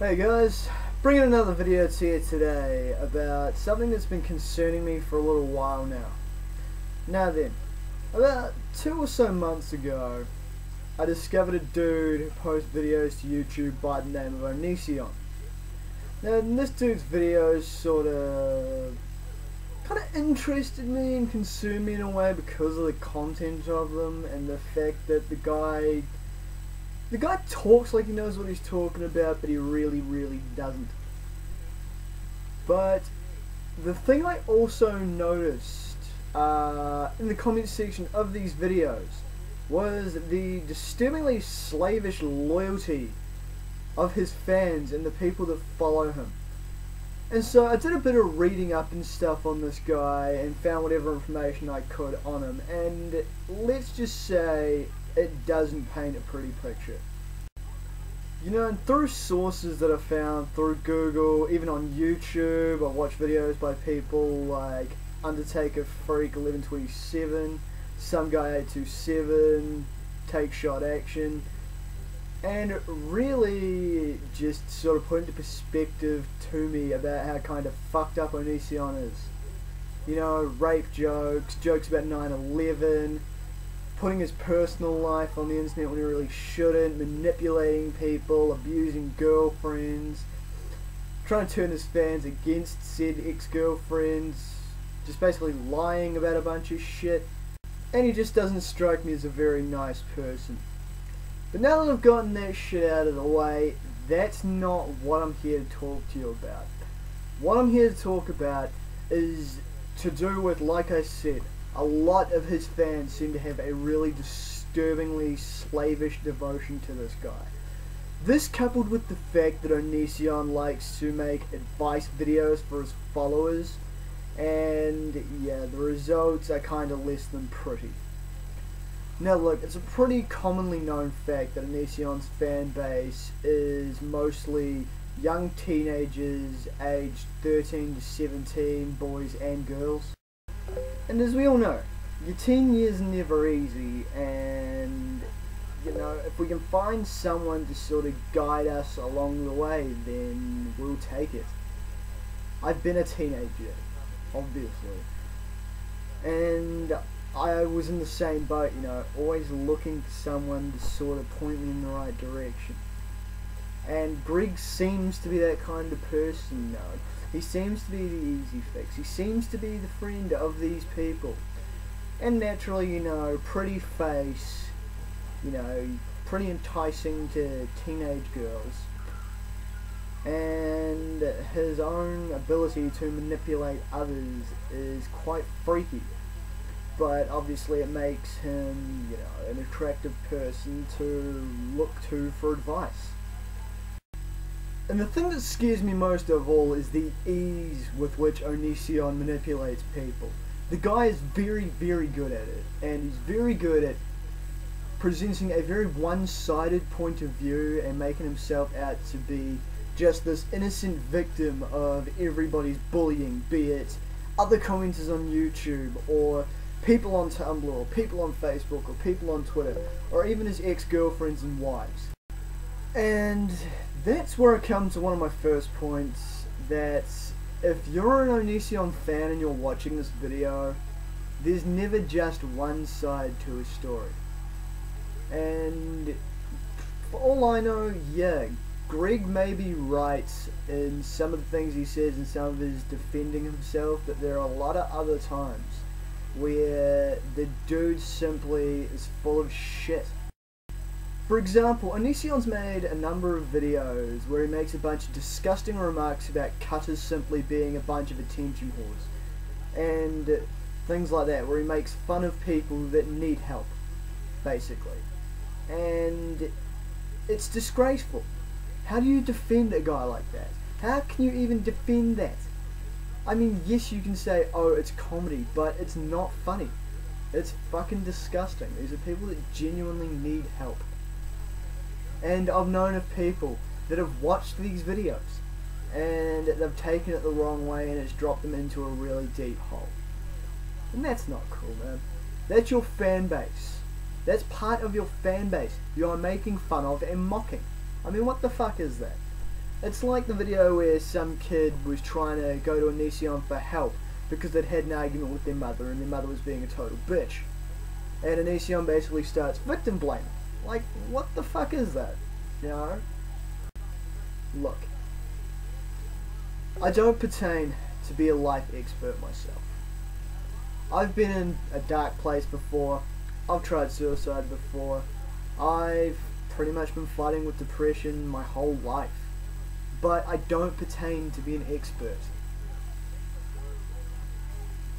Hey guys, bringing another video to you today about something that's been concerning me for a little while now. Now then, about 2 or so months ago, I discovered a dude who posts videos to YouTube by the name of Onision. Now this dude's videos kind of interested me and consumed me in a way because of the content of them and the fact that the guy talks like he knows what he's talking about, but he really doesn't. But the thing I also noticed in the comment section of these videos was the disturbingly slavish loyalty of his fans and the people that follow him. And so I did a bit of reading up and stuff on this guy and found whatever information I could on him, and let's just say it doesn't paint a pretty picture. You know, and through sources that I found through Google, even on YouTube, I watched videos by people like Undertaker Freak 1127, Some Guy 827, Take Shot Action, and it really just sort of put into perspective to me about how kind of fucked up Onision is. You know, rape jokes, jokes about 9/11, putting his personal life on the internet when he really shouldn't, manipulating people, abusing girlfriends, trying to turn his fans against said ex-girlfriends, just basically lying about a bunch of shit, and he just doesn't strike me as a very nice person. But now that I've gotten that shit out of the way, that's not what I'm here to talk to you about. What I'm here to talk about is to do with, like I said, a lot of his fans seem to have a really disturbingly slavish devotion to this guy. This, coupled with the fact that Onision likes to make advice videos for his followers, and yeah, the results are kind of less than pretty. Now look, it's a pretty commonly known fact that Onision's fan base is mostly young teenagers aged 13 to 17, boys and girls. And as we all know, your teen years are never easy, and you know, if we can find someone to sort of guide us along the way, then we'll take it. I've been a teenager, obviously, and I was in the same boat, you know, always looking for someone to sort of point me in the right direction. And Greg seems to be that kind of person, you know. He seems to be the easy fix. He seems to be the friend of these people. And naturally, you know, pretty face, you know, pretty enticing to teenage girls. And his own ability to manipulate others is quite freaky. But obviously it makes him, you know, an attractive person to look to for advice. And the thing that scares me most of all is the ease with which Onision manipulates people. The guy is very good at it, and he's very good at presenting a very one-sided point of view and making himself out to be just this innocent victim of everybody's bullying, be it other commenters on YouTube, or people on Tumblr, or people on Facebook, or people on Twitter, or even his ex-girlfriends and wives. And that's where I come to one of my first points, that if you're an Onision fan and you're watching this video, there's never just one side to a story. And for all I know, yeah, Greg may be right in some of the things he says and some of his defending himself, but there are a lot of other times where the dude simply is full of shit. For example, Onision's made a number of videos where he makes a bunch of disgusting remarks about cutters simply being a bunch of attention whores, and things like that, where he makes fun of people that need help, basically. And it's disgraceful. How do you defend a guy like that? How can you even defend that? I mean, yes, you can say, oh, it's comedy, but it's not funny. It's fucking disgusting. These are people that genuinely need help. And I've known of people that have watched these videos and they've taken it the wrong way and it's dropped them into a really deep hole. And that's not cool, man. That's your fan base. That's part of your fan base you are making fun of and mocking. I mean, what the fuck is that? It's like the video where some kid was trying to go to Onision for help because they'd had an argument with their mother and their mother was being a total bitch. And Onision basically starts victim blaming. Like, what the fuck is that? You know? Look, I don't pertain to be a life expert myself. I've been in a dark place before. I've tried suicide before. I've pretty much been fighting with depression my whole life. But I don't pertain to be an expert.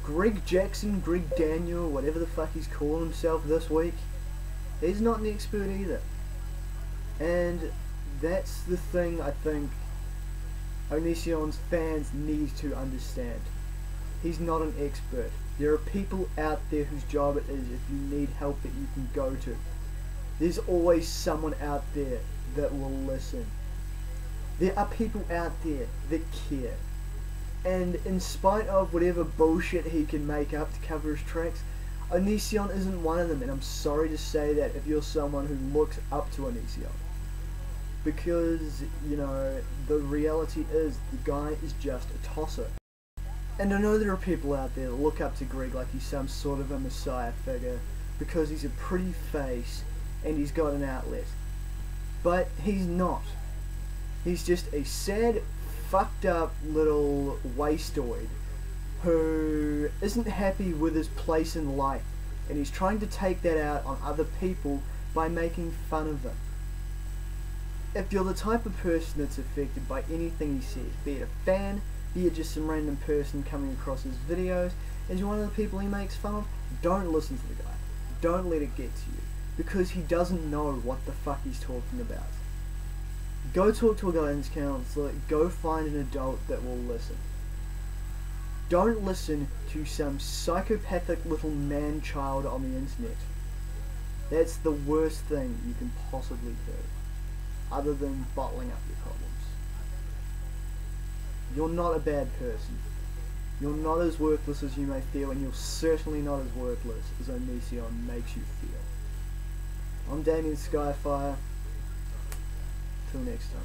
Greg Jackson, Greg Daniel, whatever the fuck he's calling himself this week, he's not an expert either. And that's the thing I think Onision's fans need to understand. He's not an expert. There are people out there whose job it is if you need help that you can go to. There's always someone out there that will listen. There are people out there that care. And in spite of whatever bullshit he can make up to cover his tracks, Onision isn't one of them, and I'm sorry to say that if you're someone who looks up to Onision. Because, you know, the reality is the guy is just a tosser. And I know there are people out there that look up to Greg like he's some sort of a messiah figure because he's a pretty face and he's got an outlet. But he's not. He's just a sad, fucked up little wastoid who isn't happy with his place in life, and he's trying to take that out on other people by making fun of them. If you're the type of person that's affected by anything he says, be it a fan, be it just some random person coming across his videos, as one of the people he makes fun of, don't listen to the guy. Don't let it get to you, because he doesn't know what the fuck he's talking about. Go talk to a guidance counselor, go find an adult that will listen. Don't listen to some psychopathic little man-child on the internet. That's the worst thing you can possibly do, other than bottling up your problems. You're not a bad person. You're not as worthless as you may feel, and you're certainly not as worthless as Onision makes you feel. I'm Damien Skyfire. Till next time.